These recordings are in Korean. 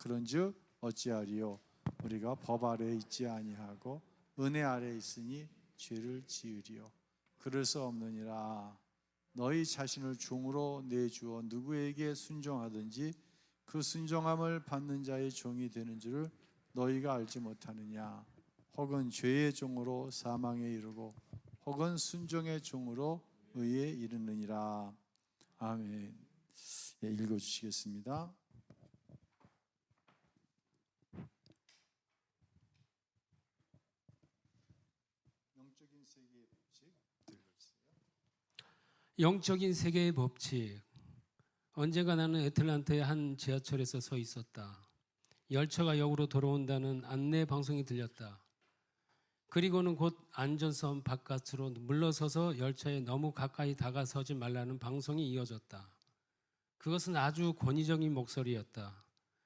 그런즉 어찌하리요? 우리가 법 아래에 있지 아니하고 은혜 아래에 있으니 죄를 지으리요. 그럴 수 없느니라. 너희 자신을 종으로 내주어 누구에게 순종하든지 그 순종함을 받는 자의 종이 되는 줄을 너희가 알지 못하느냐? 혹은 죄의 종으로 사망에 이르고 혹은 순종의 종으로 의에 이르느니라. 아멘. 예, 읽어주시겠습니다. 영적인 세계의 법칙 들려주세요. 영적인 세계의 법칙. 언젠가 나는 애틀란타의 한 지하철에서 서 있었다. 열차가 역으로 돌아온다는 안내 방송이 들렸다. 그리고는 곧 안전선 바깥으로 물러서서 열차에 너무 가까이 다가서지 말라는 방송이 이어졌다. 그것은 아주 권위적인 목소리였다.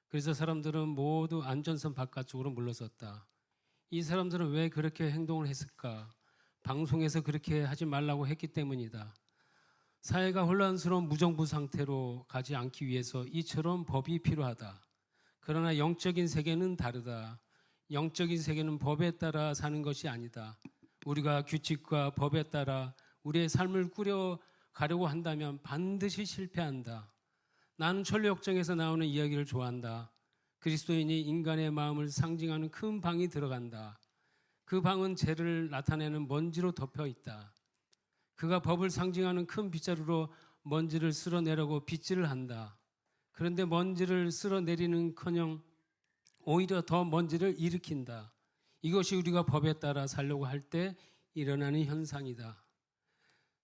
그래서 사람들은 모두 안전선 바깥쪽으로 물러섰다. 이 사람들은 왜 그렇게 행동을 했을까? 방송에서 그렇게 하지 말라고 했기 때문이다. 사회가 혼란스러운 무정부 상태로 가지 않기 위해서 이처럼 법이 필요하다. 그러나 영적인 세계는 다르다. 영적인 세계는 법에 따라 사는 것이 아니다. 우리가 규칙과 법에 따라 우리의 삶을 꾸려가려고 한다면 반드시 실패한다. 나는 천리역정에서 나오는 이야기를 좋아한다. 그리스도인이 인간의 마음을 상징하는 큰 방이 들어간다. 그 방은 죄를 나타내는 먼지로 덮여 있다. 그가 법을 상징하는 큰 빗자루로 먼지를 쓸어내려고 빗질을 한다. 그런데 먼지를 쓸어내리는커녕 오히려 더 먼지를 일으킨다. 이것이 우리가 법에 따라 살려고 할 때 일어나는 현상이다.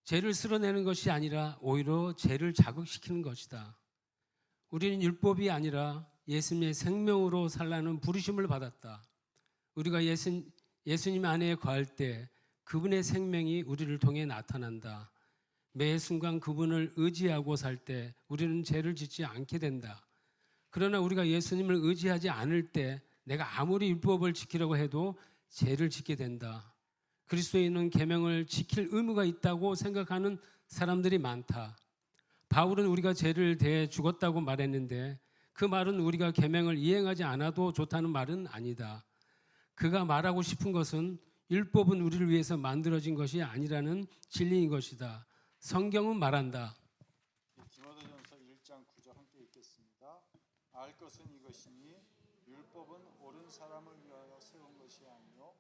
죄를 쓸어내는 것이 아니라 오히려 죄를 자극시키는 것이다. 우리는 율법이 아니라 예수님의 생명으로 살라는 부르심을 받았다. 우리가 예수님 안에 거할 때 그분의 생명이 우리를 통해 나타난다. 매 순간 그분을 의지하고 살 때 우리는 죄를 짓지 않게 된다. 그러나 우리가 예수님을 의지하지 않을 때 내가 아무리 율법을 지키려고 해도 죄를 짓게 된다. 그리스도인은 계명을 지킬 의무가 있다고 생각하는 사람들이 많다. 바울은 우리가 죄를 대해 죽었다고 말했는데 그 말은 우리가 계명을 이행하지 않아도 좋다는 말은 아니다. 그가 말하고 싶은 것은 율법은 우리를 위해서 만들어진 것이 아니라는 진리인 것이다. 성경은 말한다. 디모데전서 1장 9절 함께 읽겠습니다. 알 것은 이것이니 율법은 옳은 사람을 위하여 세운 것이 아니요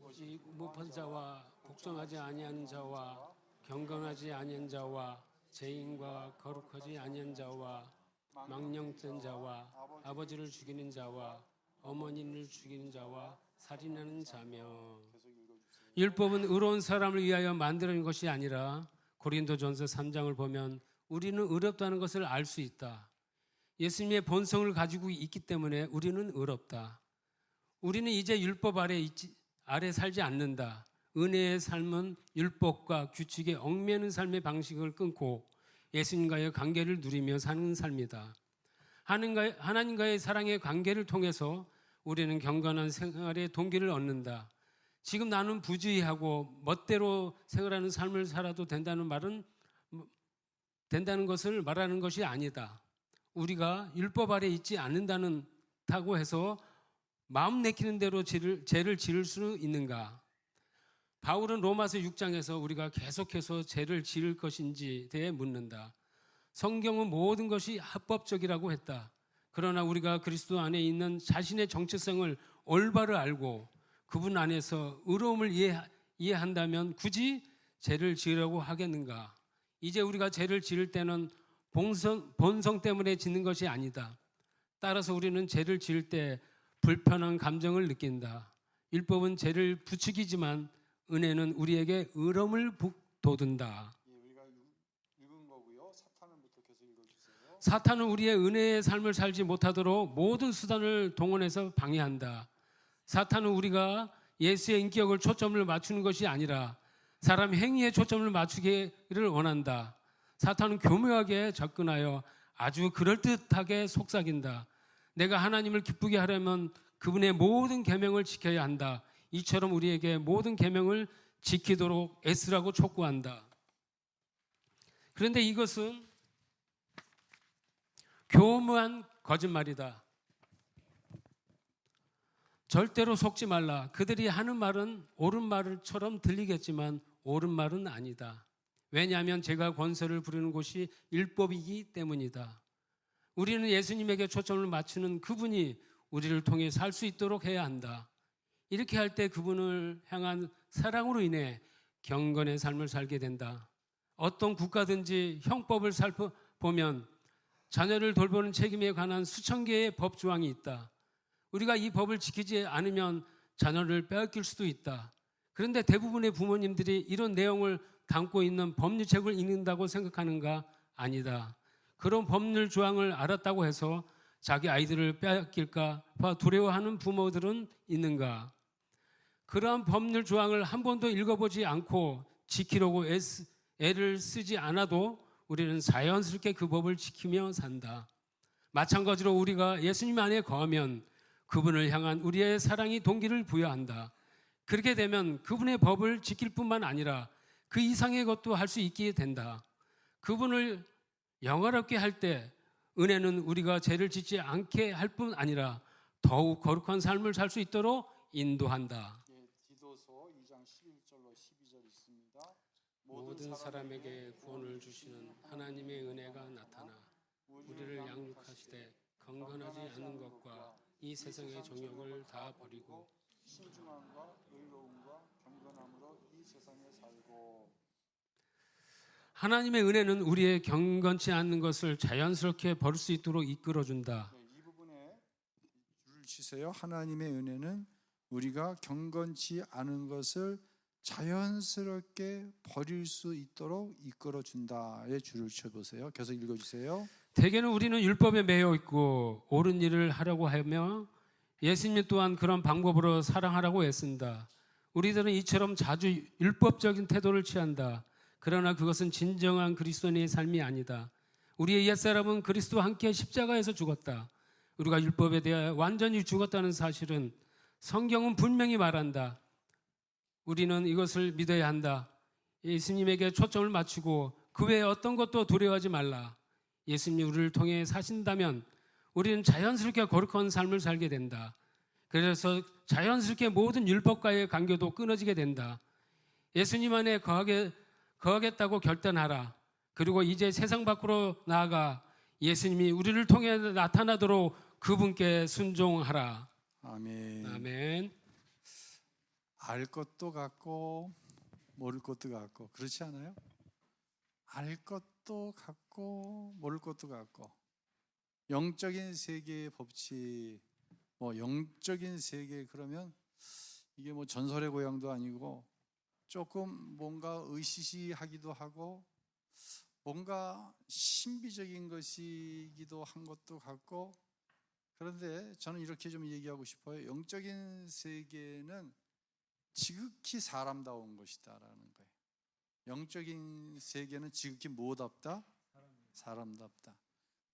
오직 무판 자와 복종하지 아니한 자와 경건하지 아니한 자와 죄인과 거룩하지 아니한 자와 망령된 자와 아버지를 죽이는 자와 어머니를 죽이는 자와 살인하는 자며. 율법은 의로운 사람을 위하여 만들어진 것이 아니라 고린도전서 3장을 보면 우리는 의롭다는 것을 알 수 있다. 예수님의 본성을 가지고 있기 때문에 우리는 의롭다. 우리는 이제 율법 아래 살지 않는다. 은혜의 삶은 율법과 규칙에 얽매는 삶의 방식을 끊고 예수님과의 관계를 누리며 사는 삶이다. 하나님과의 사랑의 관계를 통해서 우리는 경건한 생활의 동기를 얻는다. 지금 나는 부주의하고 멋대로 생활하는 삶을 살아도 된다는 것을 말하는 것이 아니다. 우리가 율법 아래 있지 않는다고 해서 마음 내키는 대로 죄를 지을 수는 있는가? 바울은 로마서 6장에서 우리가 계속해서 죄를 지을 것인지에 대해 묻는다. 성경은 모든 것이 합법적이라고 했다. 그러나 우리가 그리스도 안에 있는 자신의 정체성을 올바로 알고 그분 안에서 의로움을 이해한다면 굳이 죄를 지으려고 하겠는가? 이제 우리가 죄를 지을 때는 본성 때문에 짓는 것이 아니다. 따라서 우리는 죄를 지을 때 불편한 감정을 느낀다. 율법은 죄를 부추기지만 은혜는 우리에게 의로움을 돋운다. 우리가 읽은 거고요. 사탄은부터 계속 읽어주세요. 사탄은 우리의 은혜의 삶을 살지 못하도록 모든 수단을 동원해서 방해한다. 사탄은 우리가 예수의 인격을 초점을 맞추는 것이 아니라 사람 행위에 초점을 맞추기를 원한다. 사탄은 교묘하게 접근하여 아주 그럴듯하게 속삭인다. 내가 하나님을 기쁘게 하려면 그분의 모든 계명을 지켜야 한다. 이처럼 우리에게 모든 계명을 지키도록 애쓰라고 촉구한다. 그런데 이것은 교묘한 거짓말이다. 절대로 속지 말라. 그들이 하는 말은 옳은 말처럼 들리겠지만 옳은 말은 아니다. 왜냐하면 제가 권세를 부리는 곳이 율법이기 때문이다. 우리는 예수님에게 초점을 맞추는 그분이 우리를 통해 살 수 있도록 해야 한다. 이렇게 할 때 그분을 향한 사랑으로 인해 경건의 삶을 살게 된다. 어떤 국가든지 형법을 살펴보면 자녀를 돌보는 책임에 관한 수천 개의 법 조항이 있다. 우리가 이 법을 지키지 않으면 자녀를 빼앗길 수도 있다. 그런데 대부분의 부모님들이 이런 내용을 담고 있는 법률책을 읽는다고 생각하는가? 아니다. 그런 법률 조항을 알았다고 해서 자기 아이들을 빼앗길까 봐 두려워하는 부모들은 있는가? 그러한 법률 조항을 한 번도 읽어보지 않고 지키려고 애를 쓰지 않아도 우리는 자연스럽게 그 법을 지키며 산다. 마찬가지로 우리가 예수님 안에 거하면 그분을 향한 우리의 사랑이 동기를 부여한다. 그렇게 되면 그분의 법을 지킬 뿐만 아니라 그 이상의 것도 할 수 있게 된다. 그분을 영화롭게 할 때 은혜는 우리가 죄를 짓지 않게 할 뿐 아니라 더욱 거룩한 삶을 살 수 있도록 인도한다. 디도서 2장 11절로 12절 있습니다. 모든 사람에게 구원을 주시는 하나님의 은혜가 나타나 우리를 양육하시되 건건하지 않은 것과 이 세상의 정욕을 다 버리고 신중함과 의로움과 경건함으로 이 세상에 살고. 하나님의 은혜는 우리의 경건치 않는 것을 자연스럽게 버릴 수 있도록 이끌어준다. 이 부분에 줄을 치세요. 하나님의 은혜는 우리가 경건치 않은 것을 자연스럽게 버릴 수 있도록 이끌어준다에 줄을 쳐보세요. 계속 읽어주세요. 대개는 우리는 율법에 매여 있고 옳은 일을 하려고 하며 예수님 또한 그런 방법으로 사랑하라고 애쓴다. 우리들은 이처럼 자주 율법적인 태도를 취한다. 그러나 그것은 진정한 그리스도인의 삶이 아니다. 우리의 옛사람은 그리스도와 함께 십자가에서 죽었다. 우리가 율법에 대해 완전히 죽었다는 사실은 성경은 분명히 말한다. 우리는 이것을 믿어야 한다. 예수님에게 초점을 맞추고 그 외에 어떤 것도 두려워하지 말라. 예수님이 우리를 통해 사신다면 우리는 자연스럽게 거룩한 삶을 살게 된다. 그래서 자연스럽게 모든 율법과의 관계도 끊어지게 된다. 예수님 안에 거하겠다고 결단하라. 그리고 이제 세상 밖으로 나아가 예수님이 우리를 통해 나타나도록 그분께 순종하라. 아멘. 아멘. 알 것도 같고 모를 것도 같고 그렇지 않아요? 알 것도 같고 모를 것도 같고 영적인 세계의 법칙, 영적인 세계 그러면 이게 전설의 고향도 아니고 조금 뭔가 으시시하기도 하고 뭔가 신비적인 것이기도 한 것도 같고 그런데 저는 이렇게 좀 얘기하고 싶어요. 영적인 세계는 지극히 사람다운 것이다라는 거예요. 영적인 세계는 지극히 뭐답다? 사람답다.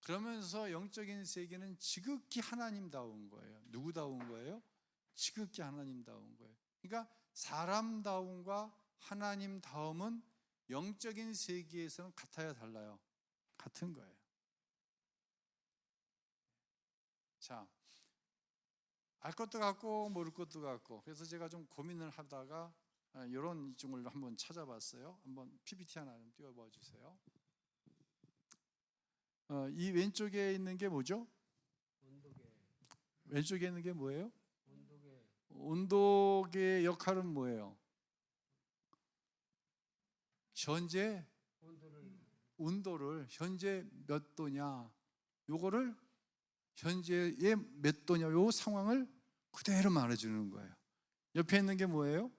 그러면서 영적인 세계는 지극히 하나님다운 거예요. 누구다운 거예요? 지극히 하나님다운 거예요. 그러니까 사람다움과 하나님다움은 영적인 세계에서는 같아야 달라요? 같은 거예요. 자, 알 것도 같고 모를 것도 같고 그래서 제가 좀 고민을 하다가 이런 이중을 한번 찾아봤어요. 한번 PPT 하나 좀 띄워봐 주세요. 이 왼쪽에 있는 게 뭐죠? 왼쪽에 있는 게 뭐예요? 온도계의 역할은 뭐예요? 현재 온도를 현재 몇 도냐 요거를 현재의 몇 도냐 요 상황을 그대로 말해주는 거예요. 옆에 있는 게 뭐예요?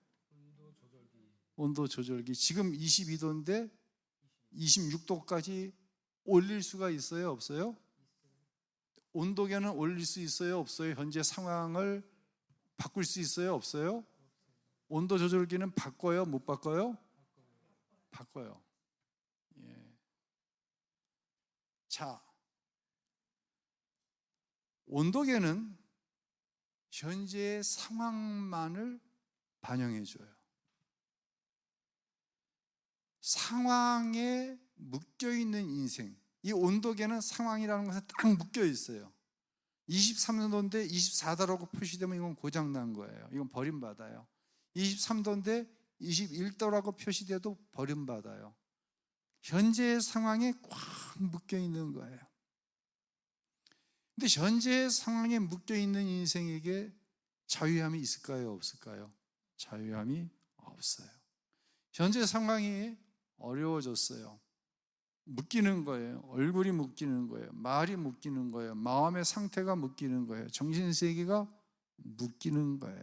온도 조절기. 지금 22도인데 26도까지 올릴 수가 있어요? 없어요? 온도계는 올릴 수 있어요? 없어요? 현재 상황을 바꿀 수 있어요? 없어요? 온도 조절기는 바꿔요? 못 바꿔요? 바꿔요. 예. 자, 온도계는 현재의 상황만을 반영해줘요. 상황에 묶여있는 인생, 이 온도계는 상황이라는 것에 딱 묶여 있어요. 23도인데 24도라고 표시되면 이건 고장난 거예요. 이건 버림받아요. 23도인데 21도라고 표시돼도 버림받아요. 현재의 상황에 꽉 묶여 있는 거예요. 근데 현재의 상황에 묶여 있는 인생에게 자유함이 있을까요? 없을까요? 자유함이 없어요. 현재 상황이 어려워졌어요. 묶이는 거예요. 얼굴이 묶이는 거예요. 말이 묶이는 거예요. 마음의 상태가 묶이는 거예요. 정신세계가 묶이는 거예요.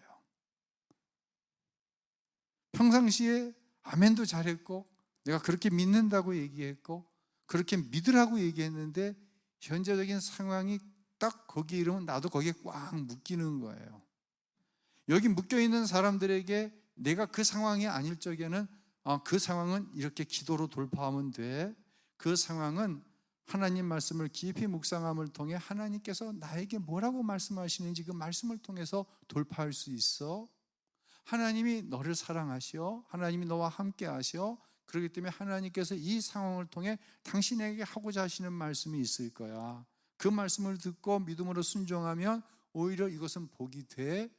평상시에 아멘도 잘했고 내가 그렇게 믿는다고 얘기했고 그렇게 믿으라고 얘기했는데 현재적인 상황이 딱 거기에 이르면 나도 거기에 꽉 묶이는 거예요. 여기 묶여있는 사람들에게 내가 그 상황이 아닐 적에는 그 상황은 이렇게 기도로 돌파하면 돼. 그 상황은 하나님 말씀을 깊이 묵상함을 통해 하나님께서 나에게 뭐라고 말씀하시는지 그 말씀을 통해서 돌파할 수 있어. 하나님이 너를 사랑하시오. 하나님이 너와 함께 하시오. 그렇기 때문에 하나님께서 이 상황을 통해 당신에게 하고자 하시는 말씀이 있을 거야. 그 말씀을 듣고 믿음으로 순종하면 오히려 이것은 복이 돼.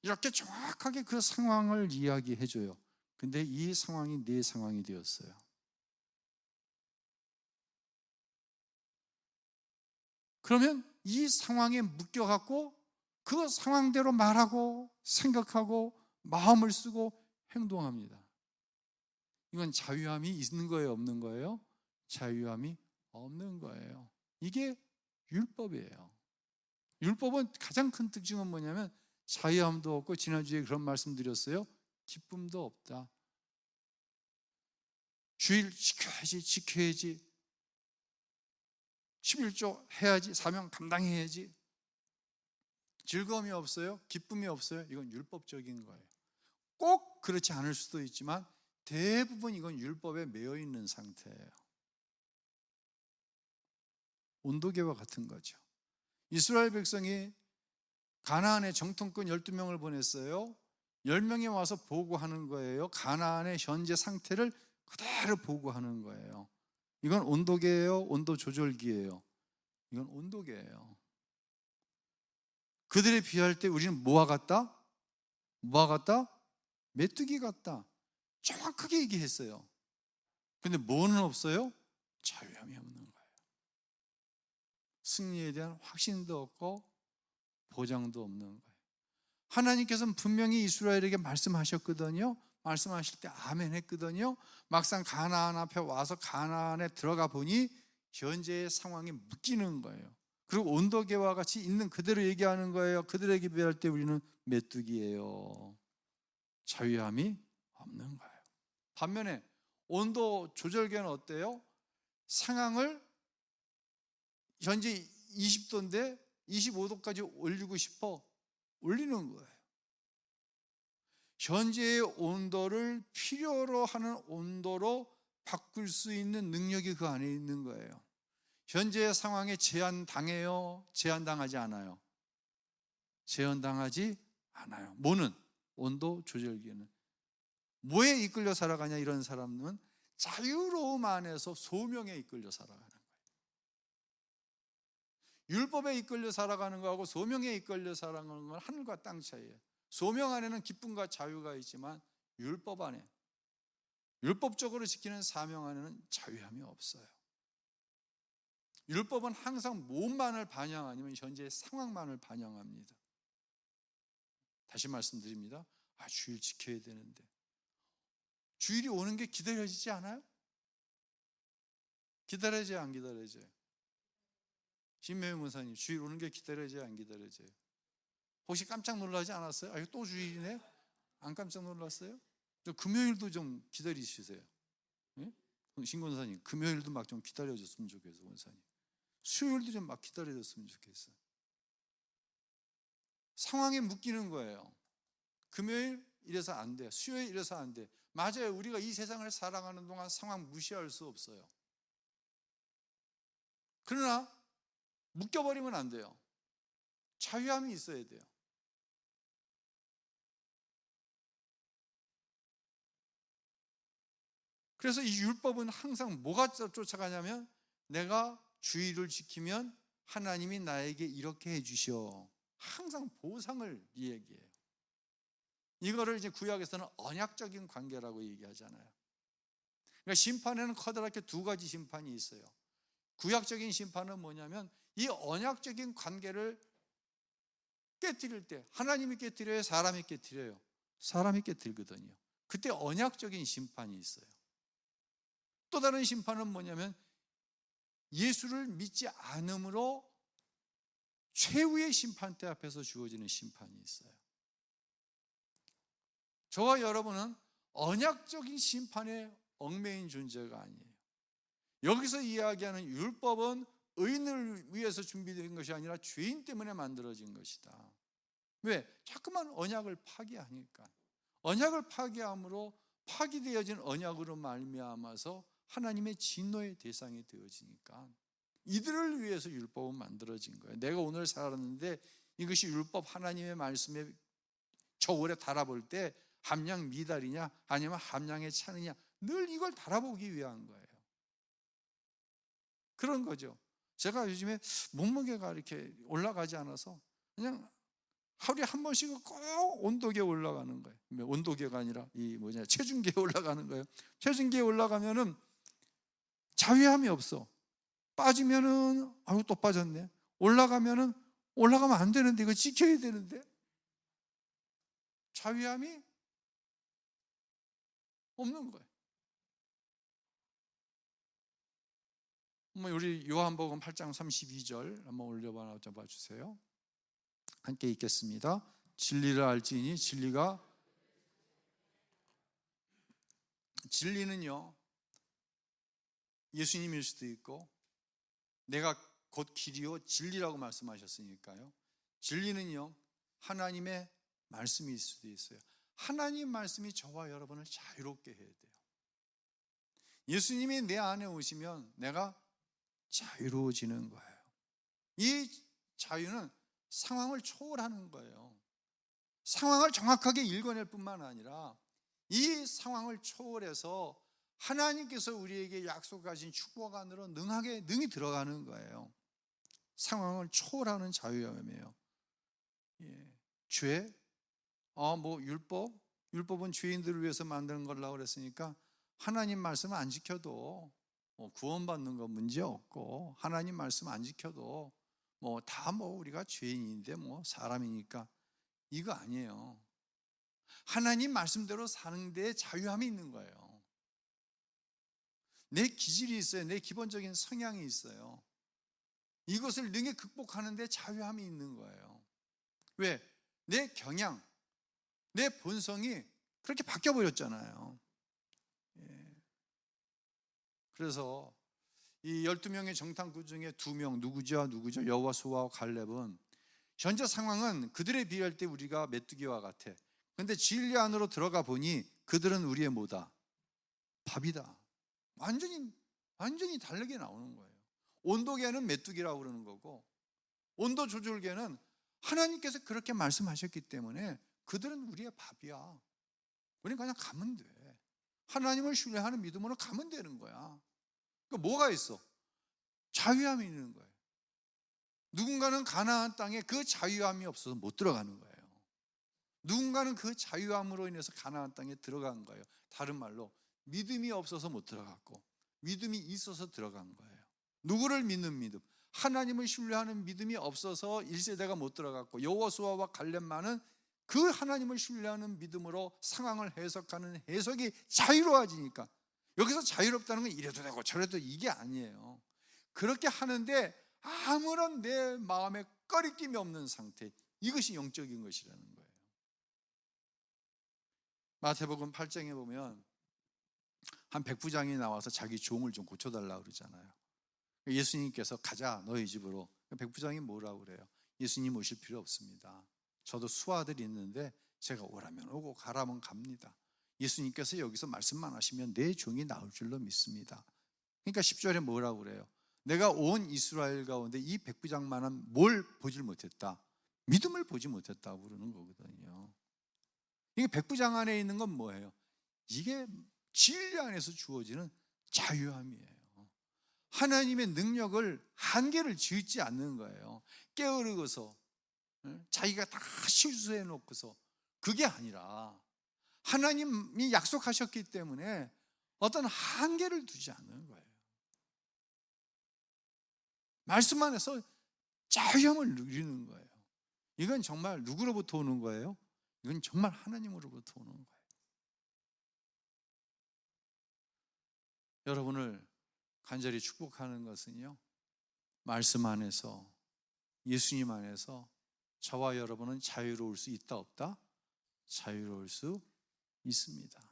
이렇게 정확하게 그 상황을 이야기해 줘요. 근데 이 상황이 내 상황이 되었어요. 그러면 이 상황에 묶여갖고 그 상황대로 말하고 생각하고 마음을 쓰고 행동합니다. 이건 자유함이 있는 거예요? 없는 거예요? 자유함이 없는 거예요. 이게 율법이에요. 율법은 가장 큰 특징은 뭐냐면 자유함도 없고, 지난주에 그런 말씀 드렸어요. 기쁨도 없다. 주일 지켜야지 11조 해야지, 사명 감당해야지. 즐거움이 없어요? 기쁨이 없어요? 이건 율법적인 거예요. 꼭 그렇지 않을 수도 있지만 대부분 이건 율법에 매여 있는 상태예요. 온도계와 같은 거죠. 이스라엘 백성이 가나안에 정통꾼 12명을 보냈어요. 10명이 와서 보고하는 거예요. 가나안의 현재 상태를 그대로 보고하는 거예요. 이건 온도계예요? 온도 조절기예요? 이건 온도계예요. 그들에 비할 때 우리는 뭐와 같다? 뭐와 같다? 메뚜기 같다. 정확하게 얘기했어요. 근데 뭐는 없어요? 자유함이 없는 거예요. 승리에 대한 확신도 없고 보장도 없는 거예요. 하나님께서는 분명히 이스라엘에게 말씀하셨거든요. 말씀하실 때 아멘 했거든요. 막상 가나안 앞에 와서 가나안에 들어가 보니 현재의 상황에 묶이는 거예요. 그리고 온도계와 같이 있는 그대로 얘기하는 거예요. 그들에게 비할 때 우리는 메뚜기예요. 자유함이 없는 거예요. 반면에 온도 조절계는 어때요? 상황을 현재 20도인데 25도까지 올리고 싶어. 올리는 거예요. 현재의 온도를 필요로 하는 온도로 바꿀 수 있는 능력이 그 안에 있는 거예요. 현재의 상황에 제한당해요? 제한당하지 않아요? 제한당하지 않아요. 뭐는? 온도 조절기는. 뭐에 이끌려 살아가냐? 이런 사람은 자유로움 안에서 소명에 이끌려 살아가는 거예요. 율법에 이끌려 살아가는 거하고 소명에 이끌려 살아가는 건 하늘과 땅 차이예요. 소명 안에는 기쁨과 자유가 있지만 율법 안에, 율법적으로 지키는 사명 안에는 자유함이 없어요. 율법은 항상 몸만을 반영 아니면 현재의 상황만을 반영합니다. 다시 말씀드립니다. 주일 지켜야 되는데 주일이 오는 게 기다려지지 않아요? 기다려져요, 안 기다려져요? 신명희 문사님, 주일 오는 게 기다려져요, 안 기다려져요? 혹시 깜짝 놀라지 않았어요? 이거 또 주일이네? 안 깜짝 놀랐어요? 금요일도 좀 기다리시세요. 네? 신 권사님, 금요일도 막 좀 기다려줬으면 좋겠어요, 권사님. 수요일도 좀 막 기다려줬으면 좋겠어요. 상황에 묶이는 거예요. 금요일 이래서 안 돼, 수요일 이래서 안 돼. 맞아요. 우리가 이 세상을 살아가는 동안 상황 무시할 수 없어요. 그러나 묶여버리면 안 돼요. 자유함이 있어야 돼요. 그래서 이 율법은 항상 뭐가 쫓아가냐면 내가 주의를 지키면 하나님이 나에게 이렇게 해주셔. 항상 보상을 얘기해요. 이거를 이제 구약에서는 언약적인 관계라고 얘기하잖아요. 그러니까 심판에는 커다랗게 두 가지 심판이 있어요. 구약적인 심판은 뭐냐면 이 언약적인 관계를 깨뜨릴 때, 하나님이 깨뜨려요, 사람이 깨뜨려요? 사람이 깨뜨리거든요. 그때 언약적인 심판이 있어요. 또 다른 심판은 뭐냐면 예수를 믿지 않음으로 최후의 심판대 앞에서 주어지는 심판이 있어요. 저와 여러분은 언약적인 심판에 얽매인 존재가 아니에요. 여기서 이야기하는 율법은 의인을 위해서 준비된 것이 아니라 죄인 때문에 만들어진 것이다. 왜? 자꾸만 언약을 파기하니까. 언약을 파기함으로 파기되어진 언약으로 말미암아서 하나님의 진노의 대상이 되어지니까 이들을 위해서 율법은 만들어진 거예요. 내가 오늘 살았는데 이것이 율법 하나님의 말씀에 저 오래 달아볼 때 함량 미달이냐 아니면 함량에 차느냐 늘 이걸 달아보기 위한 거예요. 그런 거죠. 제가 요즘에 몸무게가 이렇게 올라가지 않아서 그냥 하루에 한 번씩은 꼭 온도계에 올라가는 거예요. 온도계가 아니라 체중계에 올라가는 거예요. 체중계에 올라가면은 자유함이 없어. 빠지면은 아유 또 빠졌네. 올라가면은 올라가면 안 되는데 이거 지켜야 되는데 자유함이 없는 거예요. 우리 요한복음 8장 32절 한번 올려봐 주세요. 함께 읽겠습니다. 진리를 알지니 진리는요 예수님일 수도 있고 내가 곧 길이요 진리라고 말씀하셨으니까요. 진리는요 하나님의 말씀일 수도 있어요. 하나님 말씀이 저와 여러분을 자유롭게 해야 돼요. 예수님이 내 안에 오시면 내가 자유로워지는 거예요. 이 자유는 상황을 초월하는 거예요. 상황을 정확하게 읽어낼 뿐만 아니라 이 상황을 초월해서 하나님께서 우리에게 약속하신 축복 안으로 능히 들어가는 거예요. 상황을 초월하는 자유함이에요. 죄, 율법은 죄인들을 위해서 만드는 거라고 그랬으니까 하나님 말씀 안 지켜도 구원받는 건 문제 없고 하나님 말씀 안 지켜도 우리가 죄인인데 사람이니까 이거 아니에요. 하나님 말씀대로 사는 데에 자유함이 있는 거예요. 내 기질이 있어요. 내 기본적인 성향이 있어요. 이것을 능히 극복하는 데 자유함이 있는 거예요. 왜? 내 경향, 내 본성이 그렇게 바뀌어버렸잖아요. 그래서 이 12명의 정탐꾼 중에 2명 누구죠? 여호수아와 갈렙은 현재 상황은 그들에 비할 때 우리가 메뚜기와 같아. 그런데 진리 안으로 들어가 보니 그들은 우리의 뭐다? 밥이다. 완전히 다르게 나오는 거예요. 온도계는 메뚜기라고 그러는 거고 온도 조절계는 하나님께서 그렇게 말씀하셨기 때문에 그들은 우리의 밥이야. 우리는 그냥 가면 돼. 하나님을 신뢰하는 믿음으로 가면 되는 거야. 그러니까 뭐가 있어? 자유함이 있는 거예요. 누군가는 가나안 땅에 그 자유함이 없어서 못 들어가는 거예요. 누군가는 그 자유함으로 인해서 가나안 땅에 들어간 거예요. 다른 말로 믿음이 없어서 못 들어갔고 믿음이 있어서 들어간 거예요. 누구를 믿는 믿음? 하나님을 신뢰하는 믿음이 없어서 1세대가 못 들어갔고 여호수아와 갈렙만은 그 하나님을 신뢰하는 믿음으로 상황을 해석하는 해석이 자유로워지니까 여기서 자유롭다는 건 이래도 되고 저래도 이게 아니에요. 그렇게 하는데 아무런 내 마음에 꺼리낌이 없는 상태, 이것이 영적인 것이라는 거예요. 마태복음 8장에 보면 한 백부장이 나와서 자기 종을 좀 고쳐달라고 그러잖아요. 예수님께서 가자 너희 집으로. 백부장이 뭐라고 그래요? 예수님 오실 필요 없습니다. 저도 수아들이 있는데 제가 오라면 오고 가라면 갑니다. 예수님께서 여기서 말씀만 하시면 내 종이 나올 줄로 믿습니다. 그러니까 10절에 뭐라고 그래요? 내가 온 이스라엘 가운데 이 백부장만한 뭘 보질 못했다? 믿음을 보지 못했다고 그러는 거거든요. 이게 백부장 안에 있는 건 뭐예요? 이게 진리 안에서 주어지는 자유함이에요. 하나님의 능력을 한계를 짓지 않는 거예요. 게으르고서 자기가 다 실수해 놓고서, 그게 아니라 하나님이 약속하셨기 때문에 어떤 한계를 두지 않는 거예요. 말씀 안에서 자유함을 누리는 거예요. 이건 정말 누구로부터 오는 거예요? 이건 정말 하나님으로부터 오는 거예요. 여러분을 간절히 축복하는 것은요, 말씀 안에서, 예수님 안에서 저와 여러분은 자유로울 수 있다 없다? 자유로울 수 있습니다.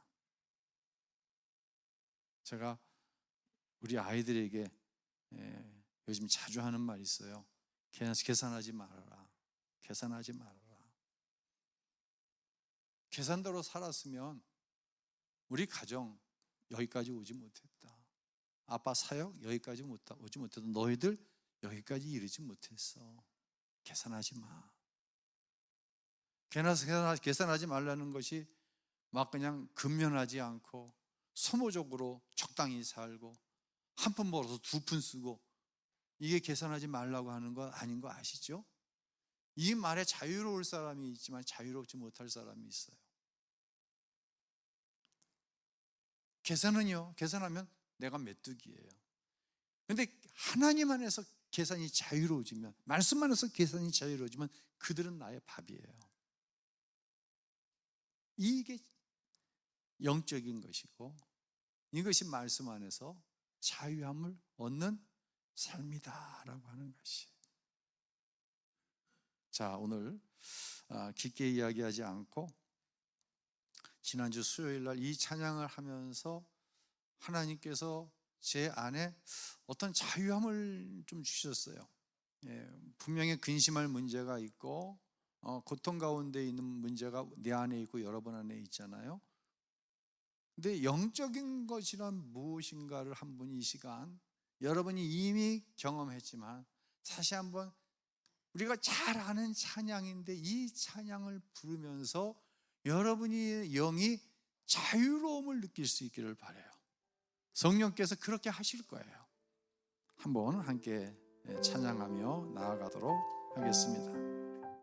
제가 우리 아이들에게 요즘 자주 하는 말이 있어요. 계산하지 말아라. 계산하지 말아라. 계산대로 살았으면 우리 가정 여기까지 오지 못했다. 아빠 사역 여기까지 오지 못했다. 너희들 여기까지 이르지 못했어. 계산하지 마. 계산하지 말라는 것이 막 그냥 근면하지 않고 소모적으로 적당히 살고 한 푼 벌어서 두 푼 쓰고, 이게 계산하지 말라고 하는 거 아닌 거 아시죠? 이 말에 자유로울 사람이 있지만 자유롭지 못할 사람이 있어요. 계산하면 내가 메뚜기예요. 그런데 하나님 안에서 계산이 자유로워지면, 말씀 안에서 계산이 자유로워지면 그들은 나의 밥이에요. 이게 영적인 것이고, 이것이 말씀 안에서 자유함을 얻는 삶이다라고 하는 것이. 자, 오늘 깊게 이야기하지 않고 지난주 수요일 날 이 찬양을 하면서 하나님께서 제 안에 어떤 자유함을 좀 주셨어요. 분명히 근심할 문제가 있고 고통 가운데 있는 문제가 내 안에 있고 여러분 안에 있잖아요. 근데 영적인 것이란 무엇인가를 한번 이 시간, 여러분이 이미 경험했지만 다시 한번, 우리가 잘 아는 찬양인데 이 찬양을 부르면서 여러분의 영이 자유로움을 느낄 수 있기를 바라요. 성령께서 그렇게 하실 거예요. 한번 함께 찬양하며 나아가도록 하겠습니다.